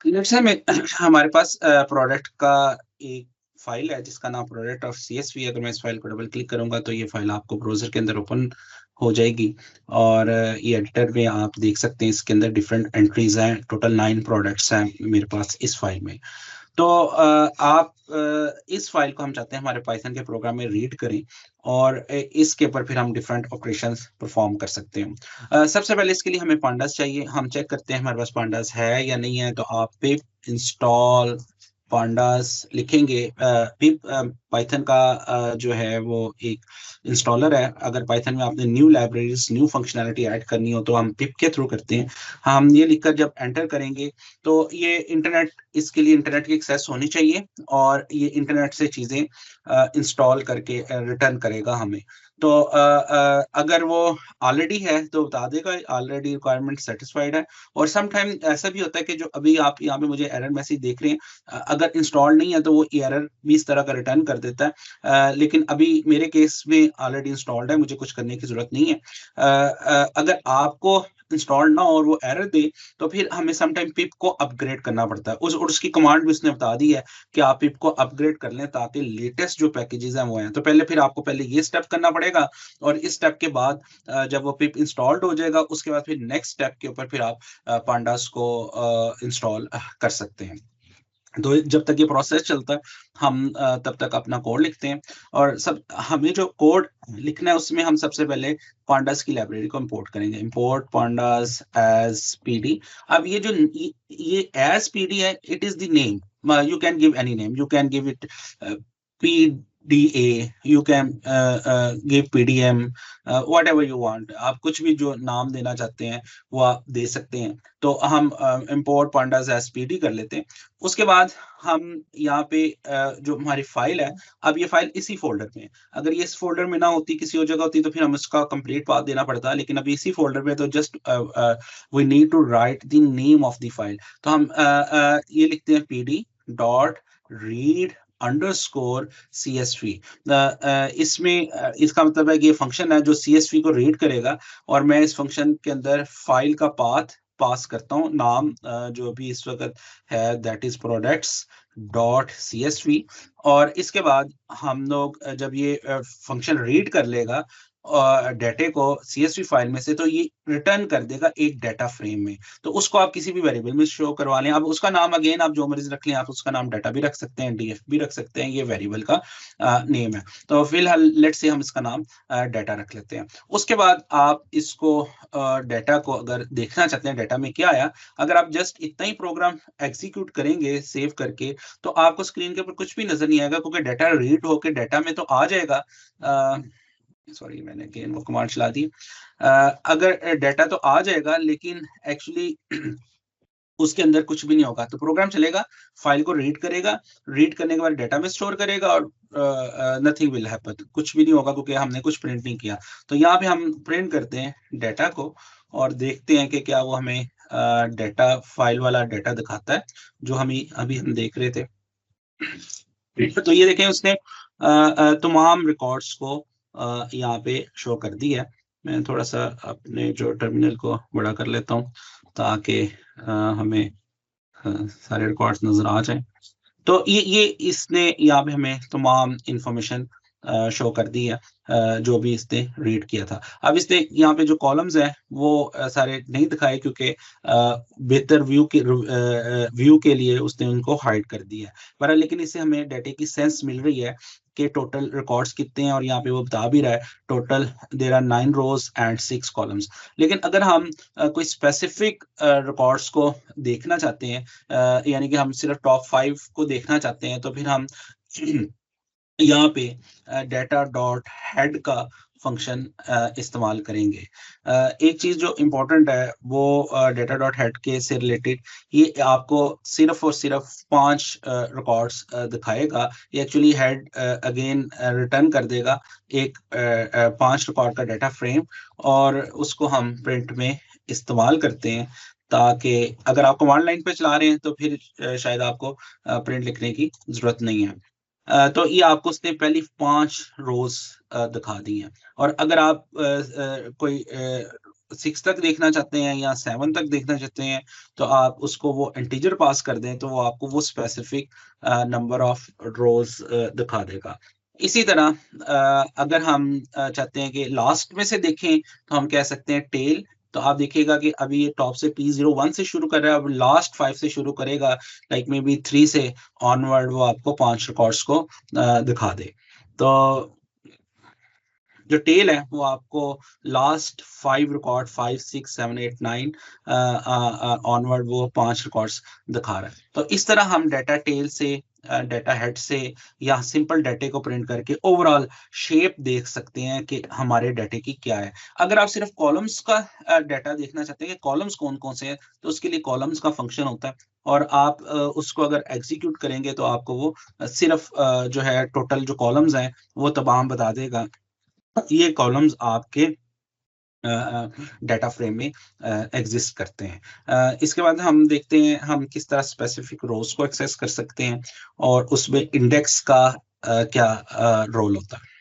Let's say मैं हमारे पास product का एक फाइल है जिसका नाम प्रोडक्ट ऑफ सीएसवी। अगर मैं इस फाइल को डबल क्लिक करूंगा तो ये फाइल आपको ब्राउजर के अंदर ओपन हो जाएगी और ये एडिटर में आप देख सकते हैं इसके अंदर डिफरेंट एंट्रीज हैं। टोटल 9 प्रोडक्ट्स हैं मेरे पास इस फाइल में। तो आप इस फाइल को हम चाहते हैं हमारे पाइथन के प्रोग्राम में रीड करें और इसके ऊपर फिर हम डिफरेंट ऑपरेशंस परफॉर्म कर सकते हैं। सबसे पहले इसके लिए हमें पांडास चाहिए। हम चेक करते हैं हमारे पास पांडास है या नहीं है। तो आप पिप इंस्टॉल पांडास लिखेंगे। पिप पाइथन का जो है वो एक इंस्टॉलर है। अगर पाइथन में आपने new libraries new functionality add करनी हो तो हम पिप के थ्रू करते हैं। हम ये लिखकर जब एंटर करेंगे तो ये इंटरनेट, इसके लिए इंटरनेट की एक्सेस होनी चाहिए और ये इंटरनेट से चीजें इंस्टॉल करके रिटर्न करेगा हमें। तो अगर वो ऑलरेडी है तो बता देगा ऑलरेडी रिक्वायरमेंट सेटिस्फाइड है। और सम टाइम ऐसा भी होता है कि जो अभी आप यहाँ पे मुझे एरर मैसेज देख रहे हैं, अगर इंस्टॉल नहीं है तो वो एरर भी इस तरह का रिटर्न कर देता है। लेकिन अभी मेरे केस में ऑलरेडी इंस्टॉल्ड है, मुझे कुछ करने की जरूरत नहीं है। अगर आपको इंस्टॉल ना और वो एरर दे तो फिर हमें सम टाइम पिप को अपग्रेड करना पड़ता है। उस और उसकी कमांड भी उसने बता दी है कि आप पिप को अपग्रेड कर लें ताकि लेटेस्ट जो पैकेजेस हैं वो हैं। तो पहले फिर आपको पहले ये स्टेप करना पड़ेगा और इस स्टेप के बाद जब वो पिप इंस्टॉल्ड हो जाएगा उसके बाद फिर नेक्स्ट स्टेप के ऊपर फिर आप पांडास को इंस्टॉल कर सकते हैं। तो जब तक ये प्रोसेस चलता है हम तब तक अपना कोड लिखते हैं। और सब हमें जो कोड लिखना है उसमें हम सबसे पहले पांडास की लाइब्रेरी को इंपोर्ट करेंगे। Import pandas as PD. अब ये जो ये एज पीडी है, it is the name. You can give any name, you can give it PDA, you can give PDM, whatever you want. आप कुछ भी जो नाम देना चाहते हैं वो आप दे सकते हैं। तो हम इंपोर्ट पांडास एज पीडी कर लेते हैं। उसके बाद हम यहाँ पे जो हमारी फाइल है, अब ये फाइल इसी फोल्डर में है। अगर ये इस फोल्डर में ना होती किसी और जगह होती तो फिर हम इसका कंप्लीट पाथ देना पड़ता, लेकिन अभी इसी फोल्डर में तो just we need to write the name of the file. तो हम ये लिखते हैं PD dot read underscore CSV। इसमें इसका मतलब है कि ये फंक्शन है जो CSV को रीड करेगा और मैं इस फंक्शन के अंदर फाइल का पाथ पास करता हूँ। नाम जो भी इस वक्त है that is products dot CSV। और इसके बाद हम लोग जब ये फंक्शन रीड कर लेगा डेटे को CSV फाइल में से तो ये रिटर्न कर देगा एक डेटा फ्रेम में। तो उसको आप किसी भी वेरिएबल में शो करवा लें। अब उसका नाम अगेन आप जो मर्जी रख लें। आप उसका नाम डाटा भी रख सकते हैं, DF भी रख सकते हैं, ये वेरिएबल का नेम है। तो फिलहाल लेट्स से हम इसका नाम डाटा रख लेते हैं। उसके बाद आप इसको डाटा को अगर देखना चाहते हैं डाटा में क्या आया, अगर आप जस्ट इतना ही प्रोग्राम एग्जीक्यूट करेंगे सेव करके तो आपको स्क्रीन के ऊपर कुछ भी नजर नहीं आएगा क्योंकि डाटा रीड होके डाटा में तो आ जाएगा। सॉरी मैंने अगेन वो कमांड चला दी। अगर डाटा तो आ जाएगा लेकिन एक्चुअली उसके अंदर कुछ भी नहीं होगा। तो प्रोग्राम चलेगा, फाइल को रीड करेगा, रीड करने के बाद डाटा में स्टोर करेगा और नथिंग विल हैपन, कुछ भी नहीं होगा क्योंकि हमने कुछ प्रिंट नहीं किया। तो यहाँ पे हम प्रिंट करते हैं डाटा को और देखते हैं कि क्या वो हमें डाटा फाइल वाला डाटा दिखाता है जो हमें अभी हम देख रहे थे। तो ये देखें उसने तमाम रिकॉर्ड्स को यहाँ पे शो कर दी है। मैं थोड़ा सा अपने जो टर्मिनल को बड़ा कर लेता हूँ ताकि हमें सारे रिकॉर्ड्स नजर आ जाएं। तो ये इसने यहाँ पे हमें तमाम इंफॉर्मेशन शो कर दी है जो भी इसने रीड किया था। अब इसने यहाँ पे जो कॉलम्स हैं वो सारे नहीं दिखाए क्योंकि बेहतर व्यू के लिए उसने उनको हाइड कर दिया है। पर लेकिन इससे हमें डाटे की सेंस मिल रही है कि टोटल रिकॉर्ड्स कितने हैं और यहाँ पे वो बता भी रहा है total there are 9 rows and 6 columns. लेकिन अगर हम कोई स्पेसिफिक रिकॉर्ड्स को देखना चाहते हैं, यानी कि हम सिर्फ टॉप 5 को देखना चाहते हैं, तो फिर हम यहाँ पे डाटा डॉट हेड का फंक्शन इस्तेमाल करेंगे। एक चीज जो इम्पोर्टेंट है वो डाटा डॉट हेड के से रिलेटेड, ये आपको सिर्फ और सिर्फ 5 रिकॉर्ड्स दिखाएगा। ये एक्चुअली हेड अगेन रिटर्न कर देगा एक 5 रिकॉर्ड का डाटा फ्रेम और उसको हम प्रिंट में इस्तेमाल करते हैं ताकि अगर आप कमांड लाइन पे चला रहे हैं तो फिर शायद आपको प्रिंट लिखने की जरूरत नहीं है। तो ये आपको उसने पहली 5 रोज दिखा दी हैं। और अगर आप कोई 6 तक देखना चाहते हैं या 7 तक देखना चाहते हैं, तो आप उसको वो इंटीजर पास कर दें, तो वो आपको वो स्पेसिफिक नंबर ऑफ रोज़ दिखा देगा। इसी तरह अगर हम चाहते हैं कि लास्ट में से देखें, तो हम कह सकते हैं टेल। तो आप देखिएगा कि अभी ये टॉप से P01 से शुरू कर रहा है, अब लास्ट 5 से शुरू करेगा, लाइक मे बी 3 से ऑनवर्ड वो आपको 5 रिकॉर्ड्स को दिखा दे। तो जो टेल है वो आपको लास्ट 5 रिकॉर्ड 5, 6, 7, 8, 9 ऑनवर्ड वो 5 रिकॉर्ड्स दिखा रहा है। तो इस तरह हम डाटा टेल से, डाटा हेड से या सिंपल डाटे को प्रिंट करके ओवरऑल शेप देख सकते हैं कि हमारे डाटे की क्या है। अगर आप सिर्फ कॉलम्स का डाटा देखना चाहते हैं कि कॉलम्स कौन-कौन से हैं, तो उसके लिए कॉलम्स का फंक्शन होता है और आप उसको अगर एग्जीक्यूट करेंगे तो आपको वो सिर्फ जो है टोटल जो कॉलम्स हैं वो तमाम बता देगा। ये कॉलम्स आपके डाटा फ्रेम में एग्जिस्ट करते हैं। इसके बाद हम देखते हैं हम किस तरह स्पेसिफिक रोज को एक्सेस कर सकते हैं और उसमें इंडेक्स का क्या रोल होता है।